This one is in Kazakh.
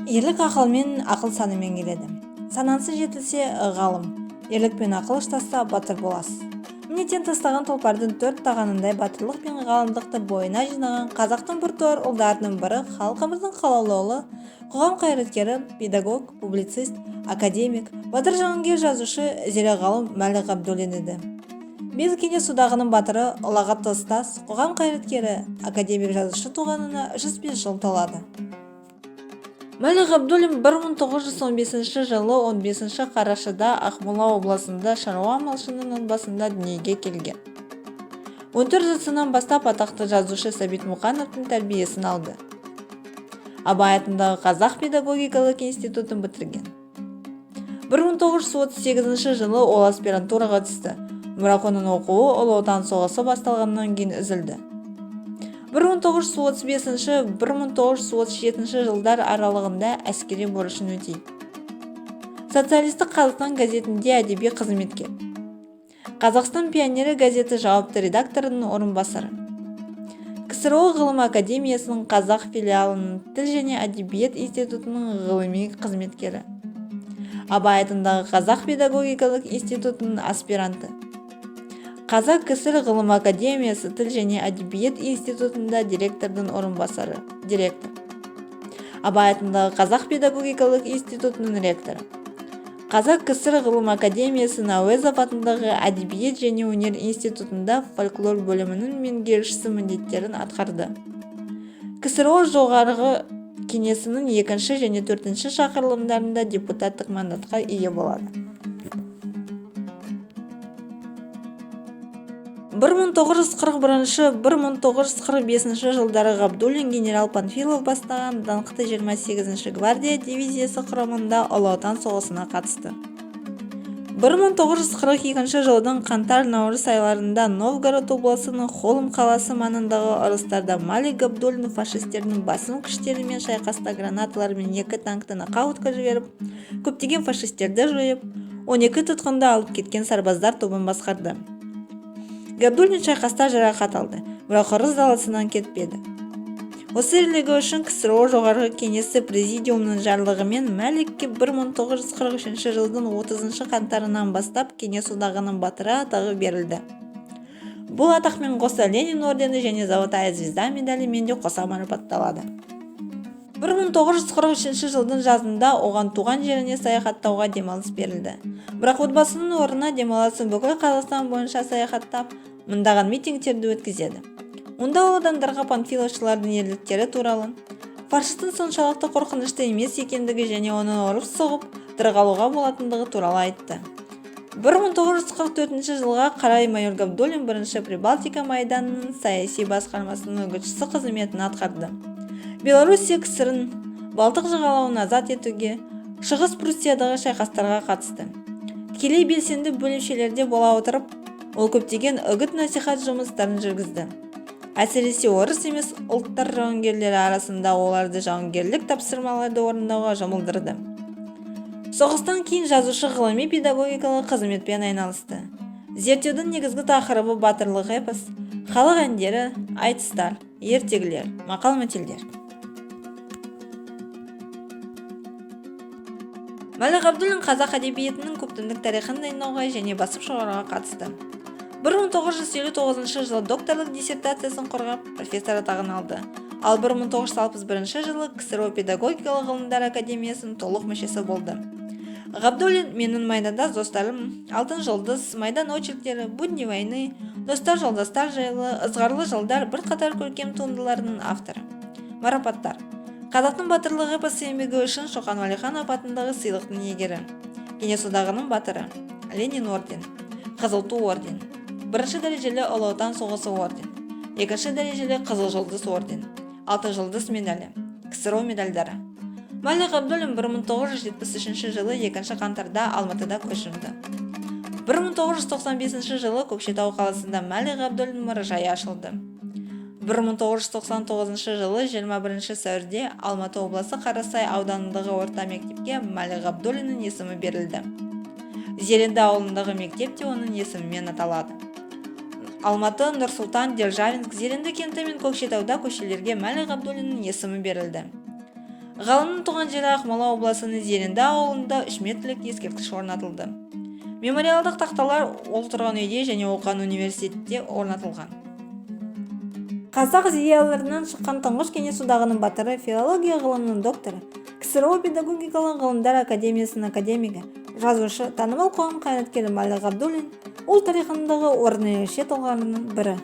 Ерлік ақылмен, ақыл санымен келеді. Санасы жетілсе ғалым, ерлік пен ақыл ұштасса батыр боласыз. Мінеттен тастаған тұлпардың 4 тағанындай батырлық пен ғалымдықты бойына жинаған қазақтың біртуар ұлдарының бірі, халқымыздың қалаулы ұлы, қоғам қайраткері, педагог, публицист, академик, батыр жауынгер, жазушы, зере ғалым Мәлік Ғабдуллин еді. Биыл кеңес одағының батыры, ұлағатты ұстаз, қоғам қайраткері, академик, жазушы туғанына 105 жыл толады. Мәлік Ғабдуллин 1915 жылы 15 қарашада Ақмола облысында шаруа малшының отбасында дүниеге келген. 14 жасынан бастап атақты жазушы Сәбит Мұқановтың тәрбиесін алды. Абай атындағы Қазақ педагогикалық институтын бітірген. 1938 жылы ол аспирантураға түсті, бірақ оның оқуы Ұлы Отан соғысы басталғаннан кейін үзілді. 1935-1937 жылдар аралығында әскери борышын өтейді. Социалистік Қазақстан газетінде әдеби қызметкер. Қазақстан пионері газеті жауапты редакторының орынбасары. КСРО ғылым академиясының қазақ филиалының тіл және әдебиет институтының ғылыми қызметкері. Абай атындағы қазақ педагогикалық институтының аспиранты. Қазақ КСР ғылым академиясы тіл және әдебиет институтында директордың орынбасары, директор. Абай атындағы қазақ педагогикалық институтының ректоры. Қазақ КСР ғылым академиясы Әуезов атындағы әдебиет және өнер институтында фольклор бөлімінің меңгерушісі міндеттерін атқарды. КСРО жоғарғы кеңесінің 2 және 4 шақырылымдарында депутаттық мандатқа ие болады. 1941-1945 жылдары Ғабдуллин генерал Панфилов бастаған даңқты 28-ші гвардия дивизиясы құрамында Ұлы Отан соғысына қатысты. 1942 жылдың қаңтар-наурыз айларында Новгород облысының Холм қаласы маңындағы ұрыстарда Мәлік Ғабдуллин фашистердің басым күштерімен шайқаста гранаталар мен 2 танкті нокаутқа жіберіп, көптеген фашистерді жойып, 12 тұтқынды алып кеткен сарбаздар тобын басқарды. Ғабдуллин шайқаста жарақат алды, бірақ ұрыс даласынан кетпеді. Осы ерлігі үшін КСРО жоғарғы кеңесі президиумның жарлығымен Мәлікке 1943 жылдың 30 қаңтарынан бастап кеңес одағының батыры атағы берілді. Бұл атақмен қоса Ленин ордені және Золотая звезда медалімен де қоса марапатталады. 1943 жылдың жазында оған туған жеріне саяхаттауға демалыс берілді. Бірақ отбасының орнына демалысын бүкіл Қазақстан бойынша саяхаттап, мыңдаған митингтерді өткізеді. Онда ол адамдарға панфиловшылардың ерліктері туралы, фашистің соншалықты қорқынышты емес екендігі және оны ұрып соғып тырғалуға болатындығы туралы айтты. 1944 жылға қарай майор Ғабдуллин 1-ші Прибалтика майданының саяси басқармасының үгітшісі қызметін атқарды. Белоруссия КСР-ін Балтық жағалауын азат етуге, Шығыс Пруссиядағы шайқастарға қатысты. Тікелей белсенді бөлімшелерде бола отырып, ол көптеген үгіт-насихат жұмыстарын жүргізді. Әсіресе орыс емес ұлттар жауынгерлері арасында оларды жауынгерлік тапсырмаларды орындауға жұмылдырды. Соғыстан кейін жазушы ғылыми педагогикалық қызметпен айналысты. Зерттеудің негізгі тақырыбы батырлық эпос, халық әндері, айтыстар, ертегілер, мақал-мәтелдер. Мәлік Ғабдуллин қазақ әдебиетінің көптілдік тарихын дайындауға және басып шығаруға қатысты. 1959 жылы докторлық диссертациясын қорғап, профессор атағын алды. Ал 1961 жылы КСРО педагогикалық ғылымдар академиясының толық мүшесі болды. Ғабдуллин «Менің майданда достарым», «Алтын жұлдыз», «Майдан очерктері», «Будни войны», «Достар жолдастар жайлы», «Ызғарлы жылдар» бірқатар көркем туындыларының авторы. Марапаттар: Қазақтың батырлық эпосы еңбегі үшін Шоқан Уәлиханов атындағы сыйлықтың иегері, Кеңес одағының батыры, Ленин ордені, Қызыл ту ордені, 1-ші дәрежелі Ұлы Отан соғысы ордені, 2-ші дәрежелі Қызыл жұлдыз ордені, Алтын жұлдыз медалі, КСРО медальдары. Мәлік Ғабдуллин 1973 жылы 2-ші қаңтарда Алматыда көшірді. 1995 жылы Көкшетау қаласында Мәлік Ғабдуллин мұражайы ашылды. 1999 жылы 21 сәуірде Алматы облысы Қарасай ауданындағы орта мектепке Мәлік Ғабдуллиннің есімі берілді. Зеренді ауылындағы мектеп те оның есімімен аталады. Алматы, Нұр-Сұлтан, Державинск, Зеренді кенті мен Көкшетауда көшелерге Мәлік Ғабдуллиннің есімі берілді. Ғалымның туған жері Ақмола облысының Зеренді ауылында 3 метрлік ескерткіш орнатылды. Мемориалдық тақталар ол тұрған үйде және оқыған университетте орнатылған. Қазақ зиялыларынан шыққан тұңғыш кеңес одағының батыры, филология ғылымының докторы, КСРО педагогикалық ғылымдар академиясының академигі, жазушы, танымал қоғам қайраткері Мәлік Ғабдуллин ол тарихындағы орны ерекше тұлғаларының бірі.